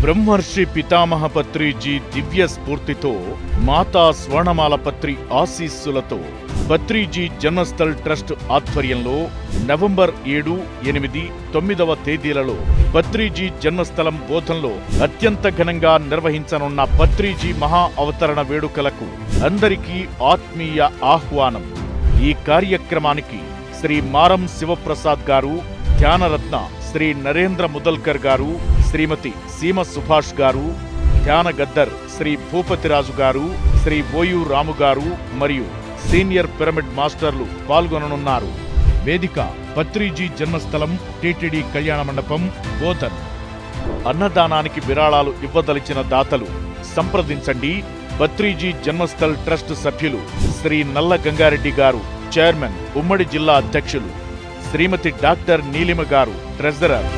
బ్రహ్మర్షి పితామహ పత్రిజీ దివ్య స్ఫూర్తితో మాతా స్వర్ణమాల పత్రి ఆశీస్సులతో పత్రిజీ జన్మస్థల్ ట్రస్ట్ ఆధ్వర్యంలో నవంబర్ 7, 8, 9వ తేదీలలో పత్రిజీ జన్మస్థలం బోధంలో అత్యంత ఘనంగా నిర్వహించనున్న పత్రిజీ మహా అవతరణ వేడుకలకు అందరికీ ఆత్మీయ ఆహ్వానం. ఈ కార్యక్రమానికి శ్రీ మారం శివప్రసాద్ గారు, ధ్యానరత్న శ్రీ నరేంద్ర ముదల్కర్ గారు, శ్రీమతి సీమ సుభాష్ గారు, ధ్యాన గద్దర్ శ్రీ భూపతిరాజు గారు, శ్రీ ఓయు రాము గారు మరియు సీనియర్ పిరమిడ్ మాస్టర్లు పాల్గొననున్నారు. వేదిక పత్రిజీ జన్మస్థలం టిటిడి కళ్యాణ మండపం, బోధన్. అన్నదానానికి విరాళాలు ఇవ్వదలిచిన దాతలు సంప్రదించండి. పత్రిజీ జన్మస్థల్ ట్రస్ట్ సభ్యులు శ్రీ నల్ల గంగారెడ్డి గారు, చైర్మన్, ఉమ్మడి జిల్లా అధ్యక్షులు, శ్రీమతి డాక్టర్ నీలిమ గారు, ట్రెజరర్.